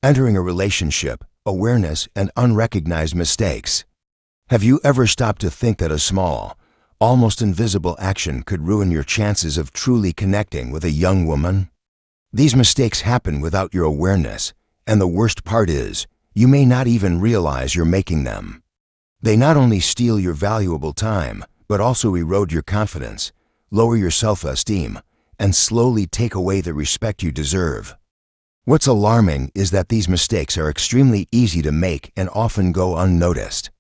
Entering a relationship, awareness, and unrecognized mistakes. Have you ever stopped to think that a small, almost invisible action could ruin your chances of truly connecting with a young woman? These mistakes happen without your awareness, and the worst part is, you may not even realize you're making them. They not only steal your valuable time, but also erode your confidence, lower your self-esteem, and slowly take away the respect you deserve. What's alarming is that these mistakes are extremely easy to make and often go unnoticed.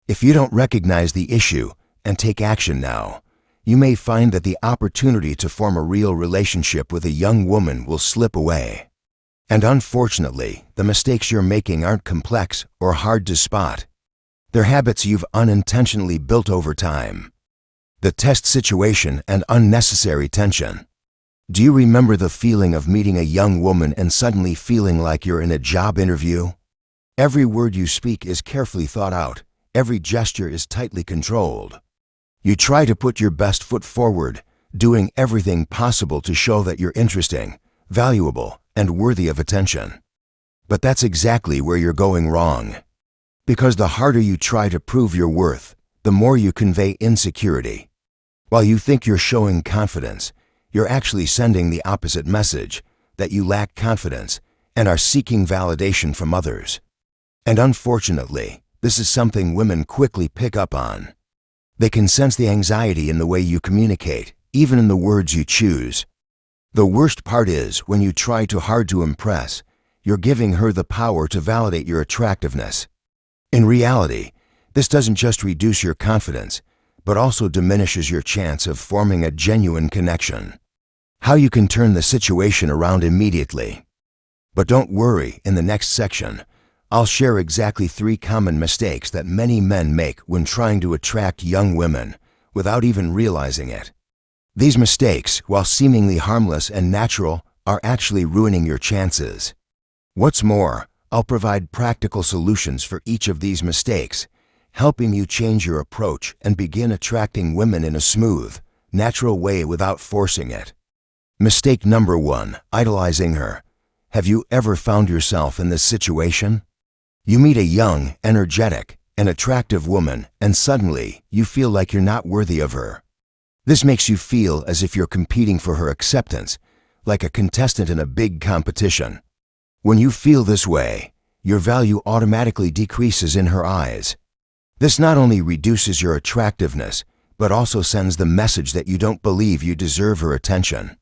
If you don't recognize the issue and take action now, you may find that the opportunity to form a real relationship with a young woman will slip away. And unfortunately, the mistakes you're making aren't complex or hard to spot. They're habits you've unintentionally built over time. The test situation and unnecessary tension. Do you remember the feeling of meeting a young woman and suddenly feeling like you're in a job interview? Every word you speak is carefully thought out. Every gesture is tightly controlled. You try to put your best foot forward, doing everything possible to show that you're interesting, valuable, and worthy of attention. But that's exactly where you're going wrong. Because the harder you try to prove your worth, the more you convey insecurity. While you think you're showing confidence, you're actually sending the opposite message, that you lack confidence and are seeking validation from others. And unfortunately, this is something women quickly pick up on. They can sense the anxiety in the way you communicate, even in the words you choose. The worst part is, when you try too hard to impress, you're giving her the power to validate your attractiveness. In reality, this doesn't just reduce your confidence, but also diminishes your chance of forming a genuine connection. How you can turn the situation around immediately. But don't worry, in the next section, I'll share exactly 3 common mistakes that many men make when trying to attract young women without even realizing it. These mistakes, while seemingly harmless and natural, are actually ruining your chances. What's more, I'll provide practical solutions for each of these mistakes, helping you change your approach and begin attracting women in a smooth, natural way without forcing it. Mistake number 1, idolizing her. Have you ever found yourself in this situation? You meet a young, energetic, and attractive woman, and suddenly you feel like you're not worthy of her. This makes you feel as if you're competing for her acceptance, like a contestant in a big competition. When you feel this way, your value automatically decreases in her eyes. This not only reduces your attractiveness, but also sends the message that you don't believe you deserve her attention.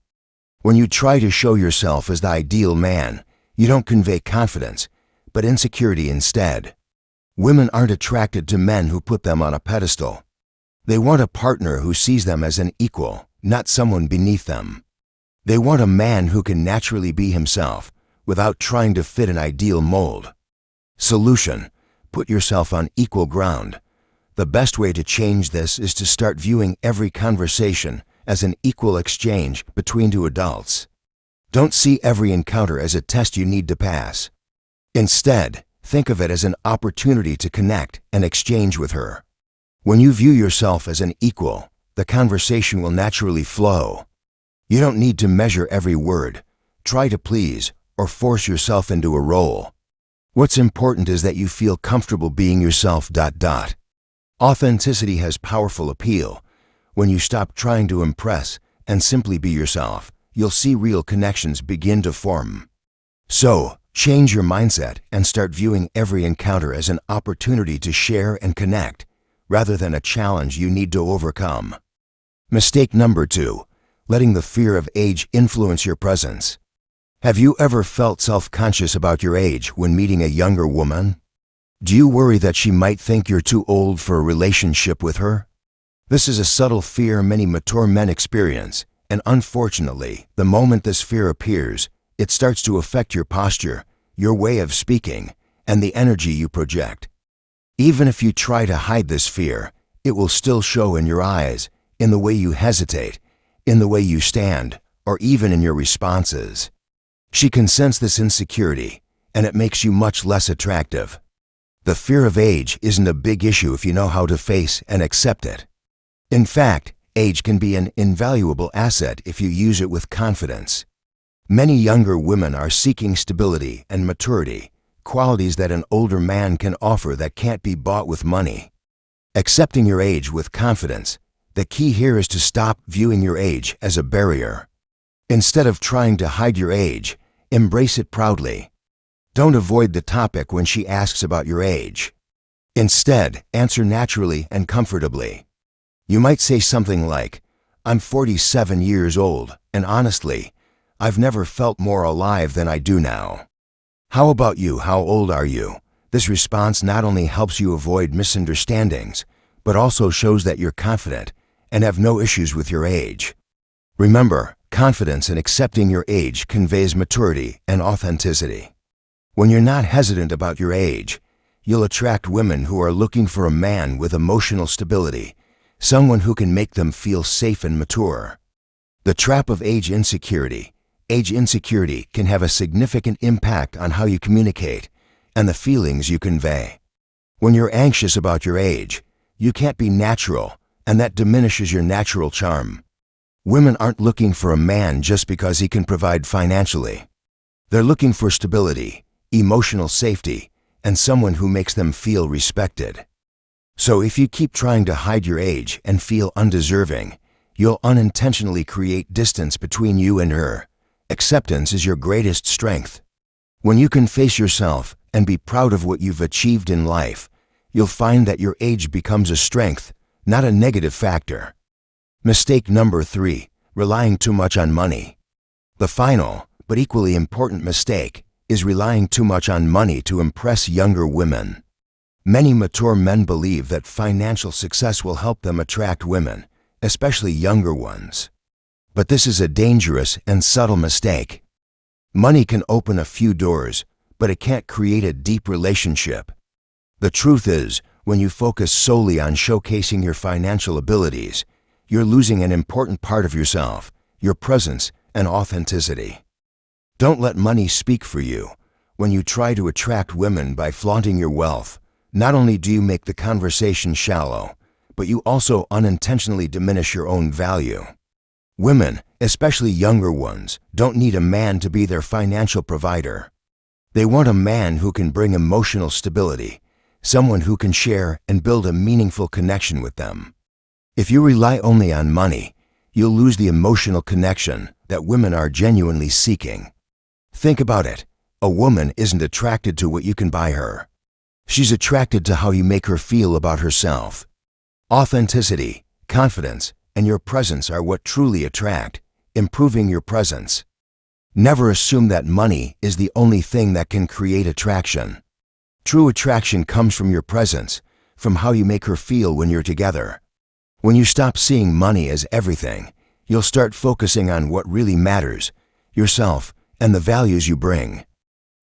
When you try to show yourself as the ideal man, you don't convey confidence, but insecurity instead. Women aren't attracted to men who put them on a pedestal. They want a partner who sees them as an equal, not someone beneath them. They want a man who can naturally be himself, without trying to fit an ideal mold. Solution: put yourself on equal ground. The best way to change this is to start viewing every conversation as an equal exchange between 2 adults. Don't see every encounter as a test you need to pass. Instead, think of it as an opportunity to connect and exchange with her. When you view yourself as an equal, the conversation will naturally flow. You don't need to measure every word, try to please, or force yourself into a role. What's important is that you feel comfortable being yourself. Authenticity has powerful appeal. When you stop trying to impress and simply be yourself, you'll see real connections begin to form. So, change your mindset and start viewing every encounter as an opportunity to share and connect, rather than a challenge you need to overcome. Mistake number 2, letting the fear of age influence your presence. Have you ever felt self-conscious about your age when meeting a younger woman? Do you worry that she might think you're too old for a relationship with her? This is a subtle fear many mature men experience, and unfortunately, the moment this fear appears, it starts to affect your posture, your way of speaking, and the energy you project. Even if you try to hide this fear, it will still show in your eyes, in the way you hesitate, in the way you stand, or even in your responses. She can sense this insecurity, and it makes you much less attractive. The fear of age isn't a big issue if you know how to face and accept it. In fact, age can be an invaluable asset if you use it with confidence. Many younger women are seeking stability and maturity, qualities that an older man can offer that can't be bought with money. Accepting your age with confidence. The key here is to stop viewing your age as a barrier. Instead of trying to hide your age, embrace it proudly. Don't avoid the topic when she asks about your age. Instead, answer naturally and comfortably. You might say something like, "I'm 47 years old, and honestly, I've never felt more alive than I do now." How about you? How old are you? This response not only helps you avoid misunderstandings, but also shows that you're confident and have no issues with your age. Remember, confidence in accepting your age conveys maturity and authenticity. When you're not hesitant about your age, you'll attract women who are looking for a man with emotional stability, someone who can make them feel safe and mature. The trap of age insecurity. Age insecurity can have a significant impact on how you communicate and the feelings you convey. When you're anxious about your age, you can't be natural, and that diminishes your natural charm. Women aren't looking for a man just because he can provide financially. They're looking for stability, emotional safety, and someone who makes them feel respected. So if you keep trying to hide your age and feel undeserving, you'll unintentionally create distance between you and her. Acceptance is your greatest strength. When you can face yourself and be proud of what you've achieved in life, you'll find that your age becomes a strength, not a negative factor. Mistake number 3, relying too much on money. The final, but equally important mistake is relying too much on money to impress younger women. Many mature men believe that financial success will help them attract women, especially younger ones. But this is a dangerous and subtle mistake. Money can open a few doors, but it can't create a deep relationship. The truth is, when you focus solely on showcasing your financial abilities, you're losing an important part of yourself, your presence and authenticity. Don't let money speak for you. When you try to attract women by flaunting your wealth, not only do you make the conversation shallow, but you also unintentionally diminish your own value. Women, especially younger ones, don't need a man to be their financial provider. They want a man who can bring emotional stability, someone who can share and build a meaningful connection with them. If you rely only on money, you'll lose the emotional connection that women are genuinely seeking. Think about it. A woman isn't attracted to what you can buy her. She's attracted to how you make her feel about herself. Authenticity, confidence, and your presence are what truly attract, improving your presence. Never assume that money is the only thing that can create attraction. True attraction comes from your presence, from how you make her feel when you're together. When you stop seeing money as everything, you'll start focusing on what really matters, yourself and the values you bring.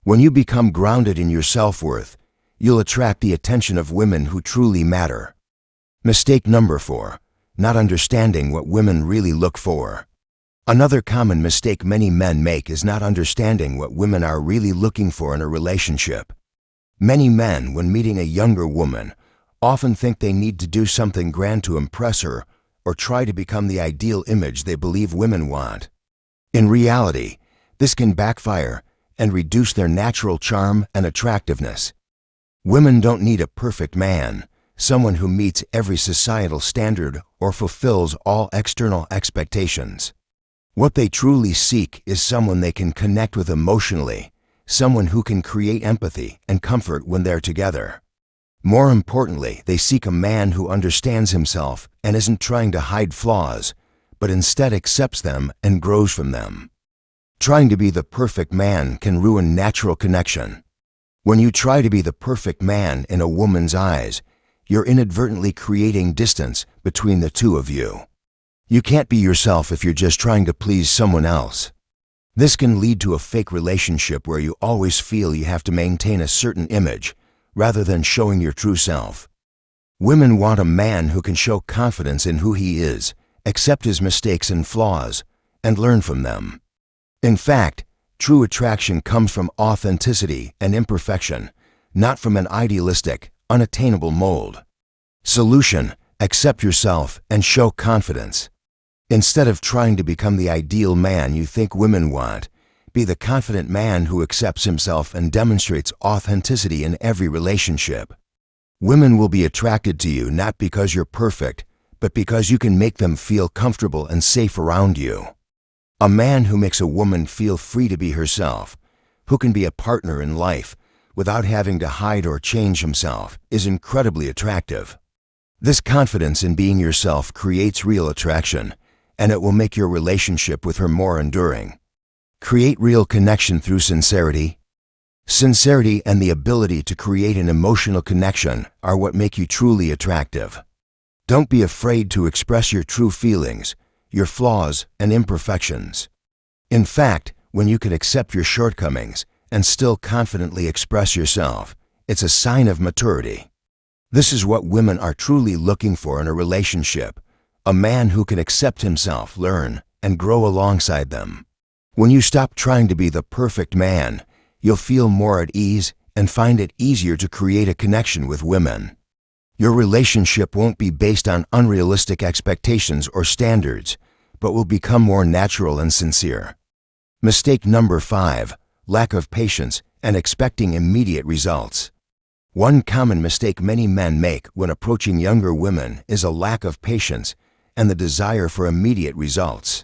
When you become grounded in your self-worth, you'll attract the attention of women who truly matter. Mistake number 4, not understanding what women really look for. Another common mistake many men make is not understanding what women are really looking for in a relationship. Many men, when meeting a younger woman, often think they need to do something grand to impress her or try to become the ideal image they believe women want. In reality, this can backfire and reduce their natural charm and attractiveness. Women don't need a perfect man, someone who meets every societal standard or fulfills all external expectations. What they truly seek is someone they can connect with emotionally, someone who can create empathy and comfort when they're together. More importantly, they seek a man who understands himself and isn't trying to hide flaws, but instead accepts them and grows from them. Trying to be the perfect man can ruin natural connection. When you try to be the perfect man in a woman's eyes, you're inadvertently creating distance between the two of you. You can't be yourself if you're just trying to please someone else. This can lead to a fake relationship where you always feel you have to maintain a certain image, rather than showing your true self. Women want a man who can show confidence in who he is, accept his mistakes and flaws, and learn from them. In fact, true attraction comes from authenticity and imperfection, not from an idealistic, unattainable mold. Solution: accept yourself and show confidence. Instead of trying to become the ideal man you think women want, Be the confident man who accepts himself and demonstrates authenticity in every relationship. Women will be attracted to you not because you're perfect, but because you can make them feel comfortable and safe around you. A man who makes a woman feel free to be herself, who can be a partner in life without having to hide or change himself, is incredibly attractive. This confidence in being yourself creates real attraction, and it will make your relationship with her more enduring. Create real connection through sincerity. Sincerity and the ability to create an emotional connection are what make you truly attractive. Don't be afraid to express your true feelings, your flaws and imperfections. In fact, when you can accept your shortcomings and still confidently express yourself, it's a sign of maturity. This is what women are truly looking for in a relationship, a man who can accept himself, learn, and grow alongside them. When you stop trying to be the perfect man, you'll feel more at ease and find it easier to create a connection with women. Your relationship won't be based on unrealistic expectations or standards, but will become more natural and sincere. Mistake number 5, lack of patience and expecting immediate results. One common mistake many men make when approaching younger women is a lack of patience and the desire for immediate results.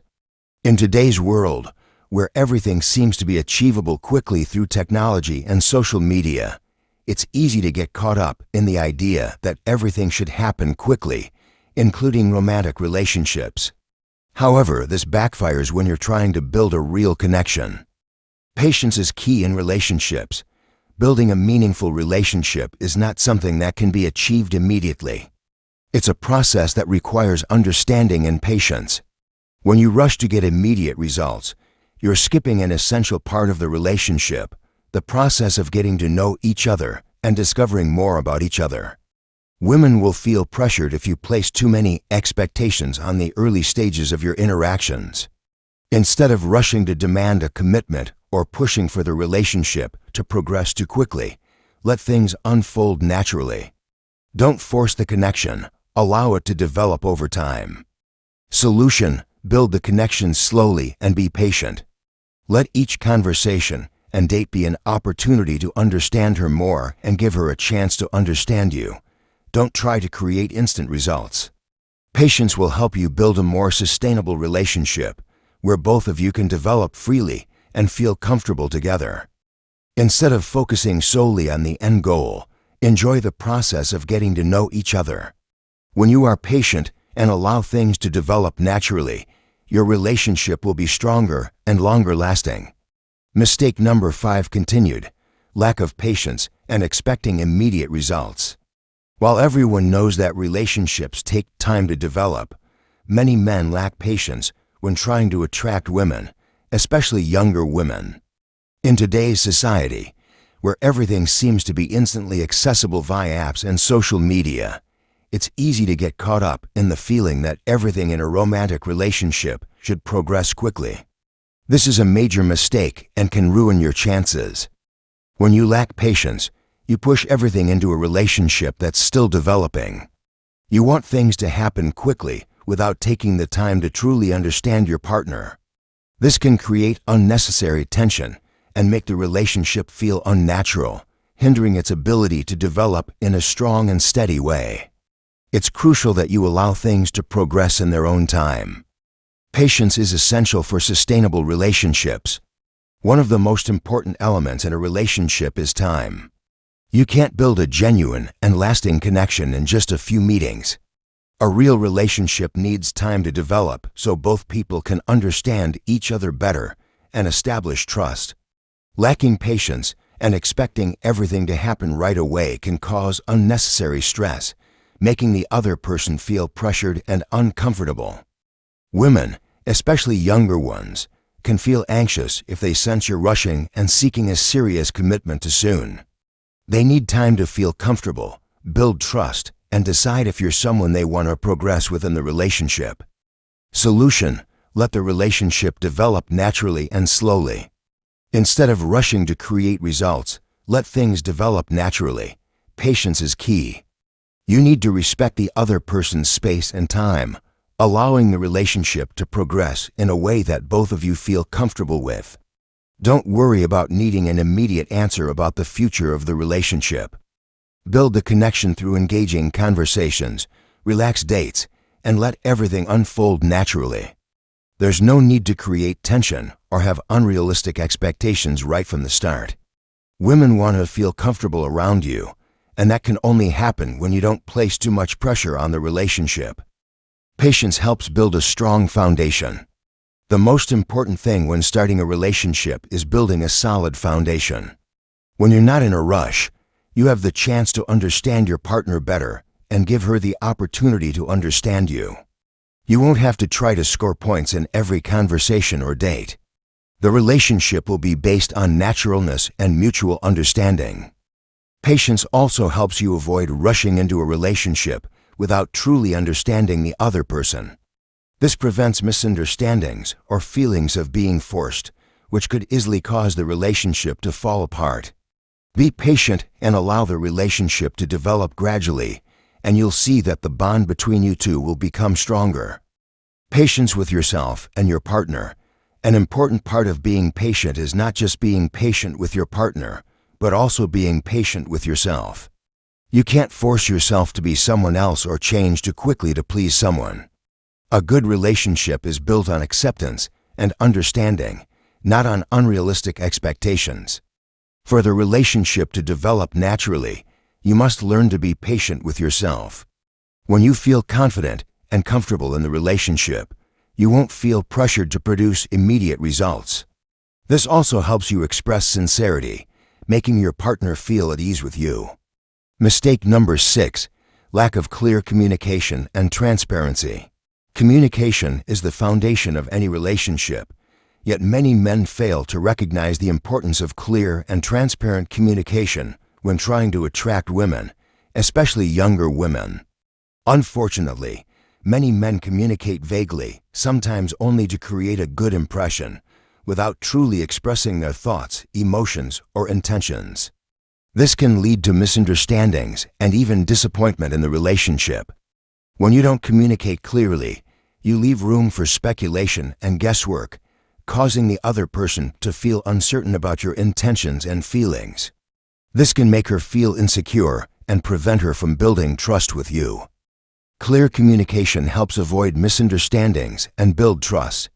In today's world, where everything seems to be achievable quickly through technology and social media, it's easy to get caught up in the idea that everything should happen quickly, including romantic relationships. However, this backfires when you're trying to build a real connection. Patience is key in relationships. Building a meaningful relationship is not something that can be achieved immediately. It's a process that requires understanding and patience. When you rush to get immediate results, you're skipping an essential part of the relationship, the process of getting to know each other and discovering more about each other. Women will feel pressured if you place too many expectations on the early stages of your interactions. Instead of rushing to demand a commitment or pushing for the relationship to progress too quickly, let things unfold naturally. Don't force the connection, allow it to develop over time. Solution: build the connection slowly and be patient. Let each conversation and date be an opportunity to understand her more and give her a chance to understand you. Don't try to create instant results. Patience will help you build a more sustainable relationship where both of you can develop freely and feel comfortable together. Instead of focusing solely on the end goal, enjoy the process of getting to know each other. When you are patient and allow things to develop naturally, your relationship will be stronger and longer lasting. Mistake number 5 continued: lack of patience and expecting immediate results. While everyone knows that relationships take time to develop, many men lack patience when trying to attract women, especially younger women. In today's society, where everything seems to be instantly accessible via apps and social media, it's easy to get caught up in the feeling that everything in a romantic relationship should progress quickly. This is a major mistake and can ruin your chances. When you lack patience, you push everything into a relationship that's still developing. You want things to happen quickly without taking the time to truly understand your partner. This can create unnecessary tension and make the relationship feel unnatural, hindering its ability to develop in a strong and steady way. It's crucial that you allow things to progress in their own time. Patience is essential for sustainable relationships. One of the most important elements in a relationship is time. You can't build a genuine and lasting connection in just a few meetings. A real relationship needs time to develop so both people can understand each other better and establish trust. Lacking patience and expecting everything to happen right away can cause unnecessary stress, making the other person feel pressured and uncomfortable. Women, especially younger ones, can feel anxious if they sense you're rushing and seeking a serious commitment too soon. They need time to feel comfortable, build trust, and decide if you're someone they want to progress within the relationship. Solution: let the relationship develop naturally and slowly. Instead of rushing to create results, let things develop naturally. Patience is key. You need to respect the other person's space and time, allowing the relationship to progress in a way that both of you feel comfortable with. Don't worry about needing an immediate answer about the future of the relationship. Build the connection through engaging conversations, relaxed dates, and let everything unfold naturally. There's no need to create tension or have unrealistic expectations right from the start. Women want to feel comfortable around you, and that can only happen when you don't place too much pressure on the relationship. Patience helps build a strong foundation. The most important thing when starting a relationship is building a solid foundation. When you're not in a rush, you have the chance to understand your partner better and give her the opportunity to understand you. You won't have to try to score points in every conversation or date. The relationship will be based on naturalness and mutual understanding. Patience also helps you avoid rushing into a relationship without truly understanding the other person. This prevents misunderstandings or feelings of being forced, which could easily cause the relationship to fall apart. Be patient and allow the relationship to develop gradually, and you'll see that the bond between you two will become stronger. Patience with yourself and your partner. An important part of being patient is not just being patient with your partner, but also being patient with yourself. You can't force yourself to be someone else or change too quickly to please someone. A good relationship is built on acceptance and understanding, not on unrealistic expectations. For the relationship to develop naturally, you must learn to be patient with yourself. When you feel confident and comfortable in the relationship, you won't feel pressured to produce immediate results. This also helps you express sincerity, making your partner feel at ease with you. Mistake number 6, lack of clear communication and transparency. Communication is the foundation of any relationship, yet many men fail to recognize the importance of clear and transparent communication when trying to attract women, especially younger women. Unfortunately, many men communicate vaguely, sometimes only to create a good impression, without truly expressing their thoughts, emotions, or intentions. This can lead to misunderstandings and even disappointment in the relationship. When you don't communicate clearly, you leave room for speculation and guesswork, causing the other person to feel uncertain about your intentions and feelings. This can make her feel insecure and prevent her from building trust with you. Clear communication helps avoid misunderstandings and build trust.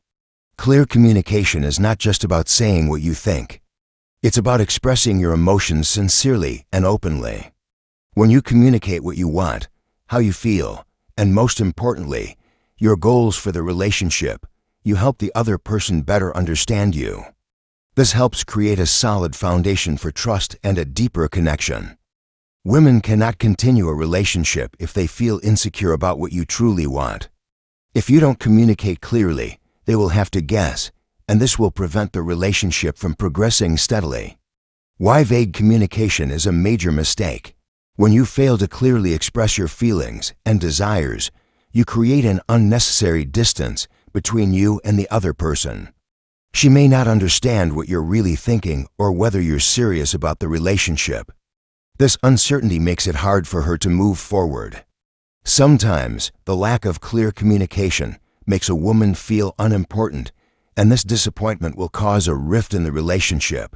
Clear communication is not just about saying what you think. It's about expressing your emotions sincerely and openly. When you communicate what you want, how you feel, and most importantly, your goals for the relationship, you help the other person better understand you. This helps create a solid foundation for trust and a deeper connection. Women cannot continue a relationship if they feel insecure about what you truly want. If you don't communicate clearly, they will have to guess, and this will prevent the relationship from progressing steadily. Why vague communication is a major mistake. When you fail to clearly express your feelings and desires, you create an unnecessary distance between you and the other person. She may not understand what you're really thinking or whether you're serious about the relationship. This uncertainty makes it hard for her to move forward. Sometimes, the lack of clear communication makes a woman feel unimportant, and this disappointment will cause a rift in the relationship.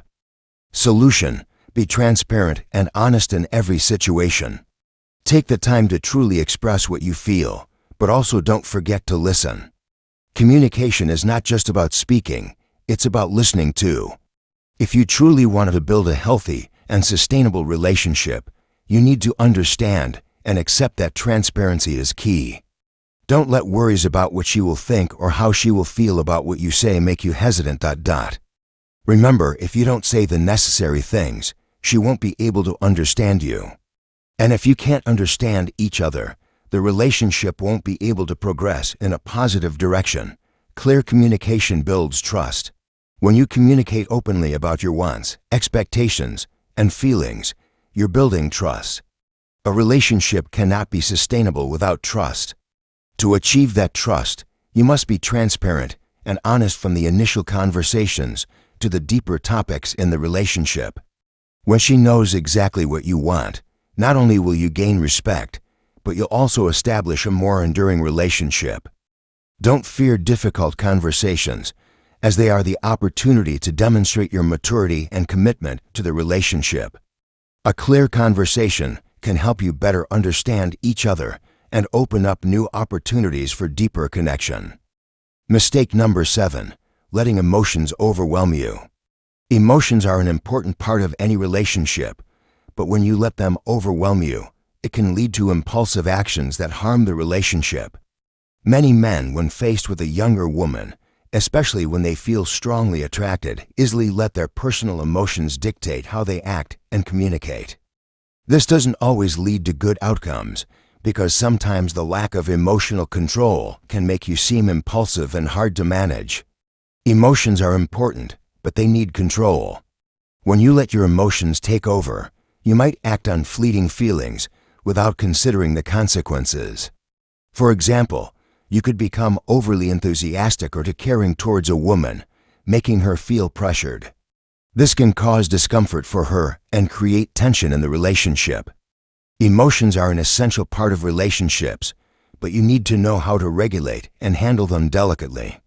Solution: be transparent and honest in every situation. Take the time to truly express what you feel, but also don't forget to listen. Communication is not just about speaking, it's about listening too. If you truly want to build a healthy and sustainable relationship, you need to understand and accept that transparency is key. Don't let worries about what she will think or how she will feel about what you say make you hesitant. Remember, if you don't say the necessary things, she won't be able to understand you. And if you can't understand each other, the relationship won't be able to progress in a positive direction. Clear communication builds trust. When you communicate openly about your wants, expectations, and feelings, you're building trust. A relationship cannot be sustainable without trust. To achieve that trust, you must be transparent and honest from the initial conversations to the deeper topics in the relationship. When she knows exactly what you want, not only will you gain respect, but you'll also establish a more enduring relationship. Don't fear difficult conversations, as they are the opportunity to demonstrate your maturity and commitment to the relationship. A clear conversation can help you better understand each other and open up new opportunities for deeper connection. Mistake number 7, letting emotions overwhelm you. Emotions are an important part of any relationship, but when you let them overwhelm you, it can lead to impulsive actions that harm the relationship. Many men, when faced with a younger woman, especially when they feel strongly attracted, easily let their personal emotions dictate how they act and communicate. This doesn't always lead to good outcomes, because sometimes the lack of emotional control can make you seem impulsive and hard to manage. Emotions are important, but they need control. When you let your emotions take over, you might act on fleeting feelings without considering the consequences. For example, you could become overly enthusiastic or too caring towards a woman, making her feel pressured. This can cause discomfort for her and create tension in the relationship. Emotions are an essential part of relationships, but you need to know how to regulate and handle them delicately.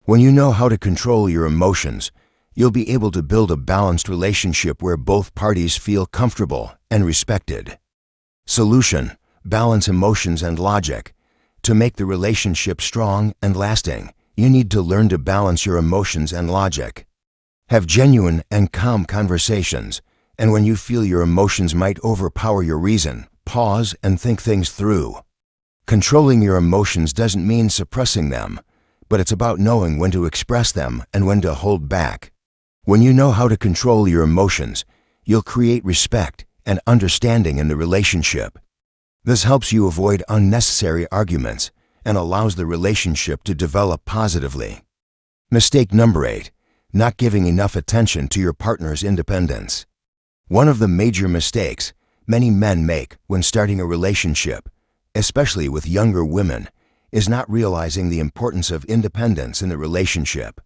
When you know how to control your emotions, you'll be able to build a balanced relationship where both parties feel comfortable and respected. Solution: balance emotions and logic. To make the relationship strong and lasting, you need to learn to balance your emotions and logic. Have genuine and calm conversations, and when you feel your emotions might overpower your reason, pause and think things through. Controlling your emotions doesn't mean suppressing them, but it's about knowing when to express them and when to hold back. When you know how to control your emotions, you'll create respect and understanding in the relationship. This helps you avoid unnecessary arguments and allows the relationship to develop positively. Mistake number 8, not giving enough attention to your partner's independence. One of the major mistakes many men make when starting a relationship, especially with younger women, is not realizing the importance of independence in the relationship.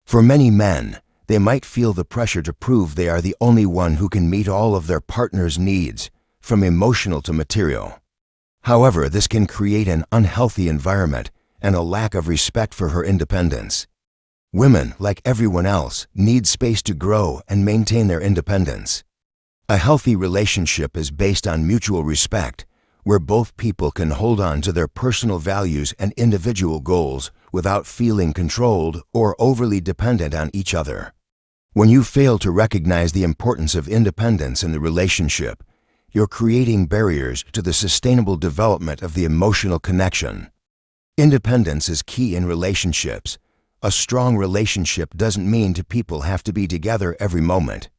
For many men, they might feel the pressure to prove they are the only one who can meet all of their partner's needs, from emotional to material. However, this can create an unhealthy environment and a lack of respect for her independence. Women, like everyone else, need space to grow and maintain their independence. A healthy relationship is based on mutual respect, where both people can hold on to their personal values and individual goals without feeling controlled or overly dependent on each other. When you fail to recognize the importance of independence in the relationship, you're creating barriers to the sustainable development of the emotional connection. Independence is key in relationships. A strong relationship doesn't mean two people have to be together every moment.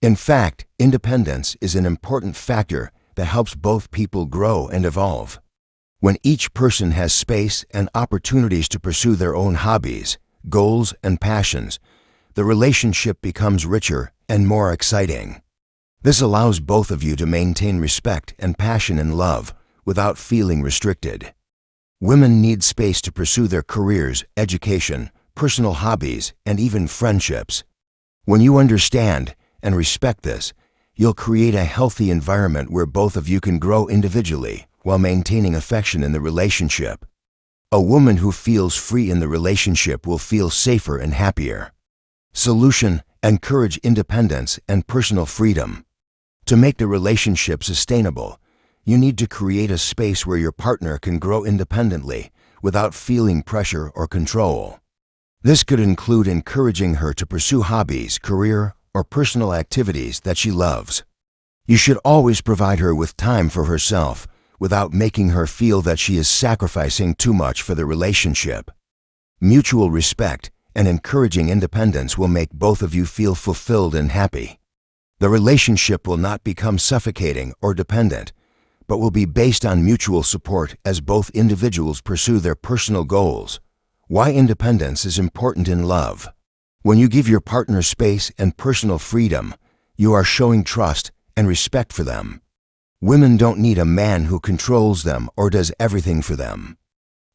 In fact, independence is an important factor that helps both people grow and evolve. When each person has space and opportunities to pursue their own hobbies, goals, and passions, the relationship becomes richer and more exciting. This allows both of you to maintain respect and passion in love without feeling restricted. Women need space to pursue their careers, education, personal hobbies, and even friendships. When you understand and respect this, you'll create a healthy environment where both of you can grow individually while maintaining affection in the relationship. A woman who feels free in the relationship will feel safer and happier. Solution: encourage independence and personal freedom. To make the relationship sustainable, you need to create a space where your partner can grow independently without feeling pressure or control. This could include encouraging her to pursue hobbies, career, or personal activities that she loves. You should always provide her with time for herself without making her feel that she is sacrificing too much for the relationship. Mutual respect and encouraging independence will make both of you feel fulfilled and happy. The relationship will not become suffocating or dependent, but will be based on mutual support as both individuals pursue their personal goals. Why independence is important in love. When you give your partner space and personal freedom, you are showing trust and respect for them. Women don't need a man who controls them or does everything for them.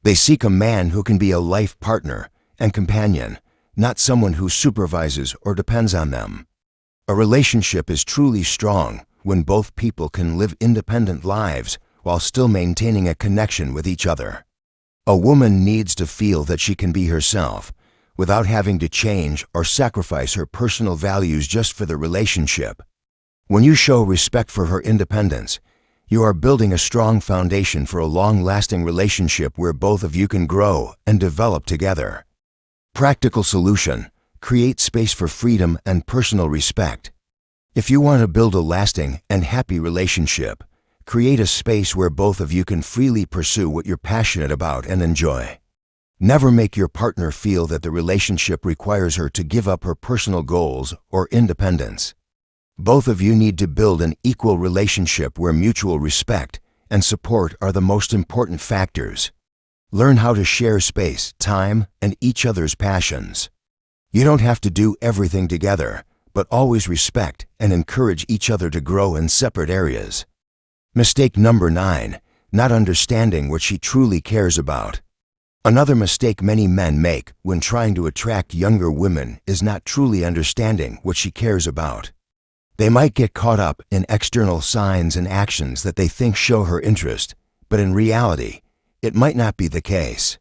They seek a man who can be a life partner and companion, not someone who supervises or depends on them. A relationship is truly strong when both people can live independent lives while still maintaining a connection with each other. A woman needs to feel that she can be herself, without having to change or sacrifice her personal values just for the relationship. When you show respect for her independence, you are building a strong foundation for a long-lasting relationship where both of you can grow and develop together. Practical solution: create space for freedom and personal respect. If you want to build a lasting and happy relationship, create a space where both of you can freely pursue what you're passionate about and enjoy. Never make your partner feel that the relationship requires her to give up her personal goals or independence. Both of you need to build an equal relationship where mutual respect and support are the most important factors. Learn how to share space, time, and each other's passions. You don't have to do everything together, but always respect and encourage each other to grow in separate areas. Mistake number 9, not understanding what she truly cares about. Another mistake many men make when trying to attract younger women is not truly understanding what she cares about. They might get caught up in external signs and actions that they think show her interest, but in reality, it might not be the case.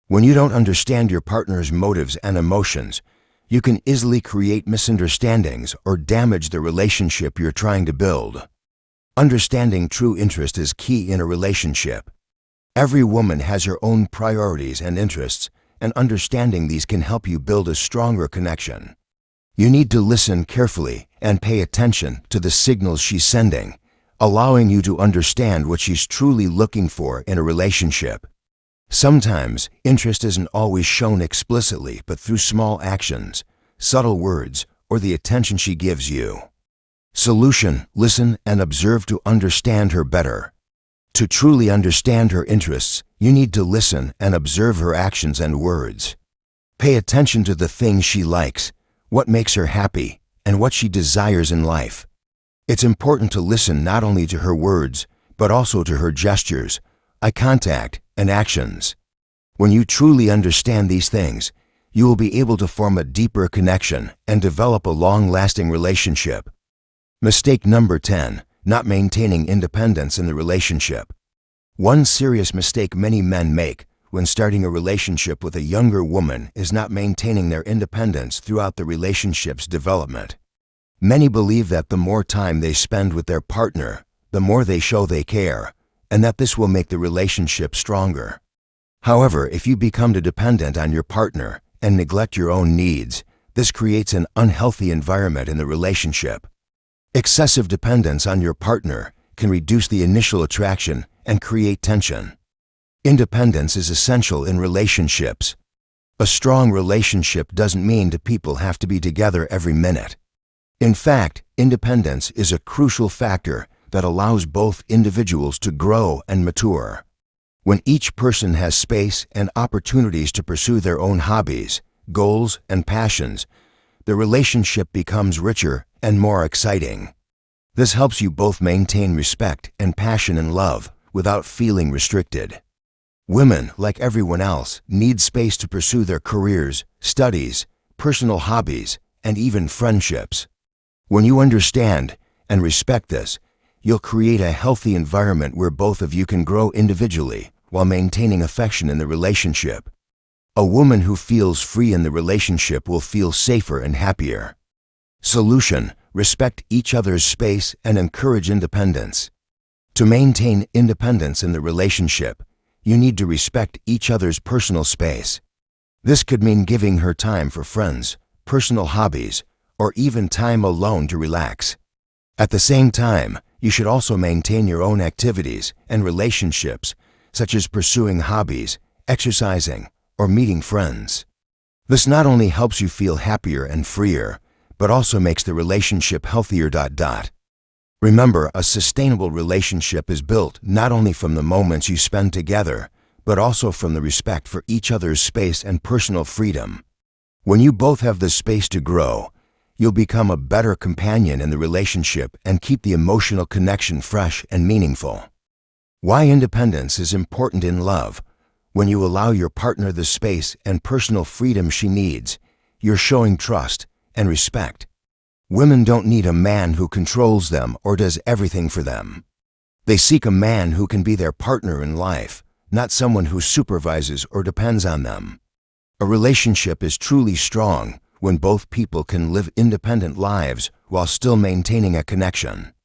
When you don't understand your partner's motives and emotions, you can easily create misunderstandings or damage the relationship you're trying to build. Understanding true interest is key in a relationship. Every woman has her own priorities and interests, and understanding these can help you build a stronger connection. You need to listen carefully and pay attention to the signals she's sending, allowing you to understand what she's truly looking for in a relationship. Sometimes, interest isn't always shown explicitly, but through small actions, subtle words, or the attention she gives you. Solution: listen and observe to understand her better. To truly understand her interests, you need to listen and observe her actions and words. Pay attention to the things she likes, what makes her happy, and what she desires in life. It's important to listen not only to her words, but also to her gestures, eye contact, and actions. When you truly understand these things, you will be able to form a deeper connection and develop a long-lasting relationship. Mistake number 10, not maintaining independence in the relationship. One serious mistake many men make when starting a relationship with a younger woman is not maintaining their independence throughout the relationship's development. Many believe that the more time they spend with their partner, the more they show they care, and that this will make the relationship stronger. However, if you become dependent on your partner and neglect your own needs, this creates an unhealthy environment in the relationship. Excessive dependence on your partner can reduce the initial attraction and create tension. Independence is essential in relationships. A strong relationship doesn't mean two people have to be together every minute. In fact, independence is a crucial factor that allows both individuals to grow and mature. When each person has space and opportunities to pursue their own hobbies, goals, and passions, the relationship becomes richer and more exciting. This helps you both maintain respect and passion and love without feeling restricted. Women, like everyone else, need space to pursue their careers, studies, personal hobbies, and even friendships. When you understand and respect this, you'll create a healthy environment where both of you can grow individually while maintaining affection in the relationship. A woman who feels free in the relationship will feel safer and happier. Solution: respect each other's space and encourage independence. To maintain independence in the relationship, you need to respect each other's personal space. This could mean giving her time for friends, personal hobbies, or even time alone to relax. At the same time, you should also maintain your own activities and relationships, such as pursuing hobbies, exercising, or meeting friends. This not only helps you feel happier and freer, but also makes the relationship healthier. Remember, a sustainable relationship is built not only from the moments you spend together, but also from the respect for each other's space and personal freedom. When you both have the space to grow, you'll become a better companion in the relationship and keep the emotional connection fresh and meaningful. Why independence is important in love. When you allow your partner the space and personal freedom she needs, you're showing trust and respect. Women don't need a man who controls them or does everything for them. They seek a man who can be their partner in life, not someone who supervises or depends on them. A A relationship is truly strong when both people can live independent lives while still maintaining a connection.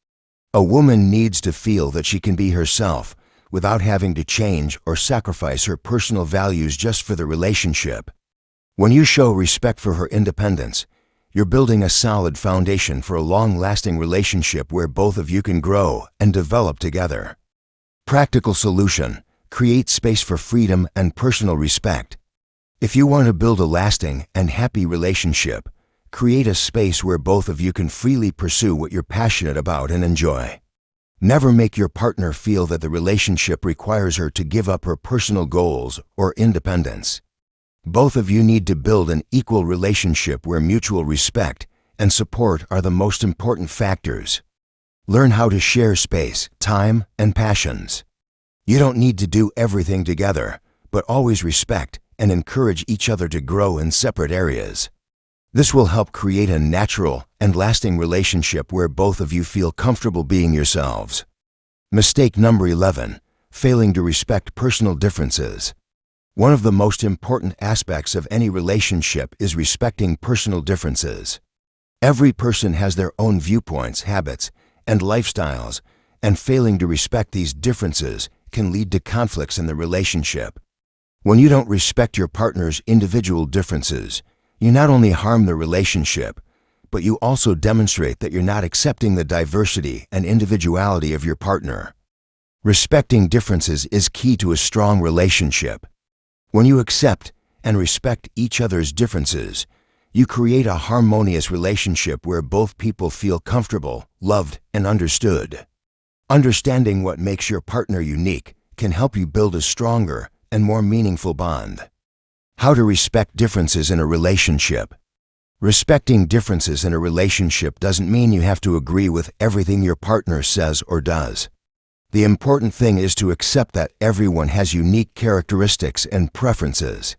A woman needs to feel that she can be herself without having to change or sacrifice her personal values just for the relationship. When you show respect for her independence, you're building a solid foundation for a long-lasting relationship where both of you can grow and develop together. Practical solution: create space for freedom and personal respect. If you want to build a lasting and happy relationship, create a space where both of you can freely pursue what you're passionate about and enjoy. Never make your partner feel that the relationship requires her to give up her personal goals or independence. Both of you need to build an equal relationship where mutual respect and support are the most important factors. Learn how to share space, time, and passions. You don't need to do everything together, but always respect and encourage each other to grow in separate areas. This will help create a natural and lasting relationship where both of you feel comfortable being yourselves. Mistake number 11: failing to respect personal differences. One of the most important aspects of any relationship is respecting personal differences. Every person has their own viewpoints, habits, and lifestyles, and failing to respect these differences can lead to conflicts in the relationship. When you don't respect your partner's individual differences, you not only harm the relationship, but you also demonstrate that you're not accepting the diversity and individuality of your partner. Respecting differences is key to a strong relationship. When you accept and respect each other's differences, you create a harmonious relationship where both people feel comfortable, loved, and understood. Understanding what makes your partner unique can help you build a stronger and more meaningful bond. How to respect differences in a relationship. Respecting differences in a relationship doesn't mean you have to agree with everything your partner says or does. The important thing is to accept that everyone has unique characteristics and preferences.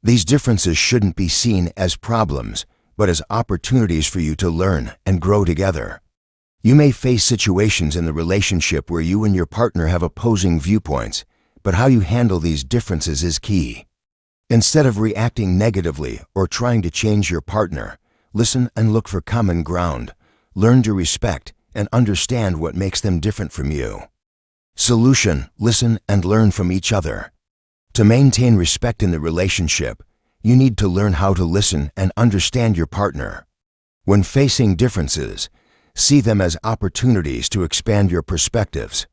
These differences shouldn't be seen as problems, but as opportunities for you to learn and grow together. You may face situations in the relationship where you and your partner have opposing viewpoints, but how you handle these differences is key. Instead of reacting negatively or trying to change your partner, listen and look for common ground. Learn to respect and understand what makes them different from you. Solution: listen and learn from each other. To maintain respect in the relationship, you need to learn how to listen and understand your partner. When facing differences, see them as opportunities to expand your perspectives.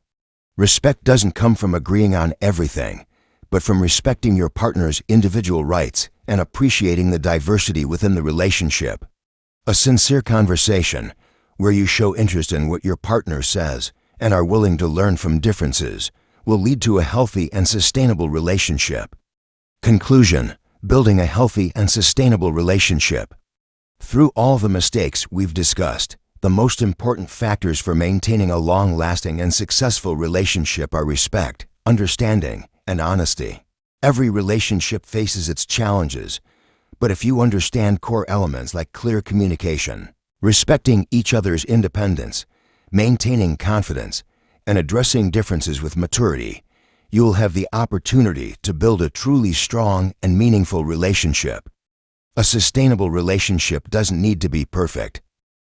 Respect doesn't come from agreeing on everything, but from respecting your partner's individual rights and appreciating the diversity within the relationship. A sincere conversation, where you show interest in what your partner says and are willing to learn from differences, will lead to a healthy and sustainable relationship. Conclusion: building a healthy and sustainable relationship. Through all the mistakes we've discussed, the most important factors for maintaining a long-lasting and successful relationship are respect, understanding, and honesty. Every relationship faces its challenges, but if you understand core elements like clear communication, respecting each other's independence, maintaining confidence, and addressing differences with maturity, you will have the opportunity to build a truly strong and meaningful relationship. A sustainable relationship doesn't need to be perfect.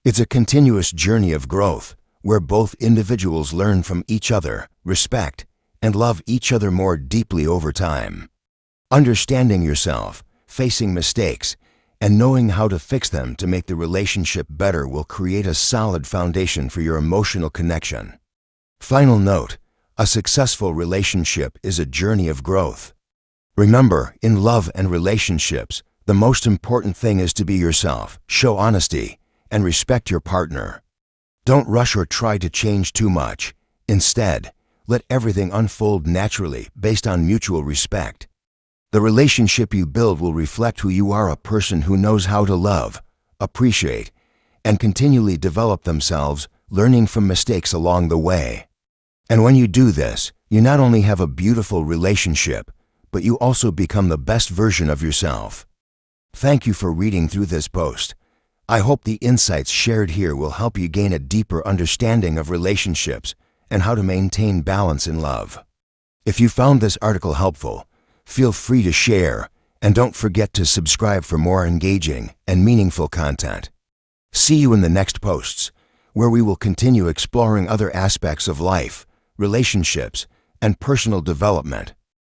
It's a continuous journey of growth where both individuals learn from each other, respect, and love each other more deeply over time. Understanding yourself, facing mistakes, and knowing how to fix them to make the relationship better will create a solid foundation for your emotional connection. Final note: a successful relationship is a journey of growth. Remember, in love and relationships, the most important thing is to be yourself, show honesty, and respect your partner. Don't rush or try to change too much. Instead, let everything unfold naturally based on mutual respect. The relationship you build will reflect who you are, a person who knows how to love, appreciate, and continually develop themselves, learning from mistakes along the way. And when you do this, you not only have a beautiful relationship, but you also become the best version of yourself. Thank you for reading through this post. I hope the insights shared here will help you gain a deeper understanding of relationships and how to maintain balance in love. If you found this article helpful, feel free to share And don't forget to subscribe for more engaging and meaningful content. See you in the next posts, where we will continue exploring other aspects of life, relationships, and personal development.